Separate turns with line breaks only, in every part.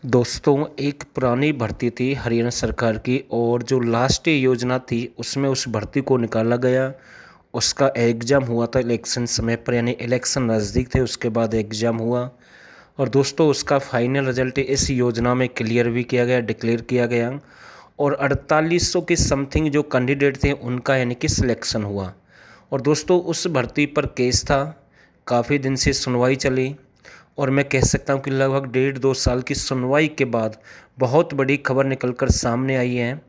दोस्तों, एक पुरानी भर्ती थी हरियाणा सरकार की और जो लास्ट योजना थी उसमें उस भर्ती को निकाला गया। उसका एग्ज़ाम हुआ था इलेक्शन समय पर, यानी इलेक्शन नज़दीक थे उसके बाद एग्ज़ाम हुआ। और दोस्तों उसका फाइनल रिजल्ट इस योजना में क्लियर भी किया गया, डिक्लेयर किया गया। और 4800 के समथिंग जो कैंडिडेट थे उनका यानी कि सिलेक्शन हुआ। और दोस्तों उस भर्ती पर केस था, काफ़ी दिन से सुनवाई चली और मैं कह सकता हूँ कि लगभग 1.5-2 साल की सुनवाई के बाद बहुत बड़ी खबर निकलकर सामने आई है।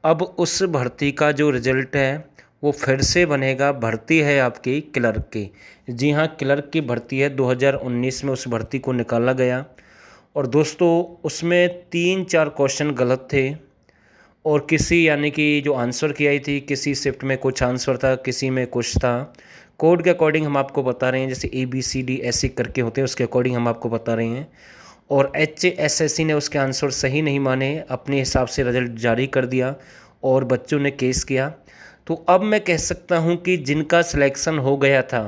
अब उस भर्ती का जो रिजल्ट है वो फिर से बनेगा। भर्ती है आपकी क्लर्क की। जी हाँ, क्लर्क की भर्ती है। 2019 में उस भर्ती को निकाला गया और दोस्तों उसमें 3-4 क्वेश्चन गलत थे और किसी यानी कि जो आंसर की आई थी, किसी शिफ्ट में कुछ आंसर था, किसी में कुछ था। कोड के अकॉर्डिंग हम आपको बता रहे हैं, जैसे ABCD ऐसे करके होते हैं, उसके अकॉर्डिंग हम आपको बता रहे हैं। और HSSC ने उसके आंसर सही नहीं माने, अपने हिसाब से रिजल्ट जारी कर दिया और बच्चों ने केस किया। तो अब मैं कह सकता हूँ कि जिनका सिलेक्शन हो गया था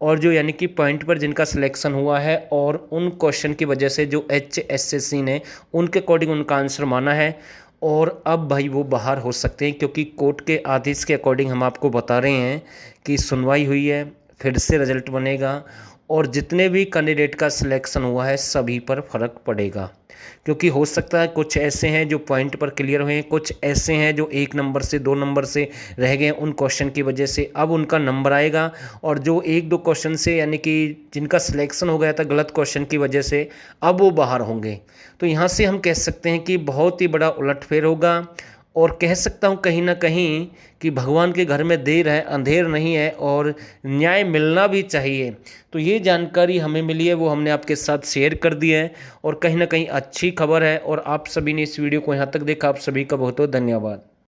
और जो यानी कि पॉइंट पर जिनका सिलेक्शन हुआ है और उन क्वेश्चन की वजह से जो HSSC ने उनके अकॉर्डिंग उनका आंसर माना है, और अब भाई वो बाहर हो सकते हैं, क्योंकि कोर्ट के आदेश के अकॉर्डिंग हम आपको बता रहे हैं कि सुनवाई हुई है, फिर से रिजल्ट बनेगा और जितने भी कैंडिडेट का सिलेक्शन हुआ है सभी पर फर्क पड़ेगा। क्योंकि हो सकता है कुछ ऐसे हैं जो पॉइंट पर क्लियर हुए हैं, कुछ ऐसे हैं जो 1 नंबर से 2 नंबर से रह गए उन क्वेश्चन की वजह से, अब उनका नंबर आएगा। और जो 1-2 क्वेश्चन से यानी कि जिनका सिलेक्शन हो गया था गलत क्वेश्चन की वजह से, अब वो बाहर होंगे। तो यहाँ से हम कह सकते हैं कि बहुत ही बड़ा उलटफेर होगा। और कह सकता हूँ कहीं ना कहीं कि भगवान के घर में देर है अंधेर नहीं है और न्याय मिलना भी चाहिए। तो ये जानकारी हमें मिली है वो हमने आपके साथ शेयर कर दी है और कहीं ना कहीं अच्छी खबर है। और आप सभी ने इस वीडियो को यहाँ तक देखा, आप सभी का बहुत बहुत धन्यवाद।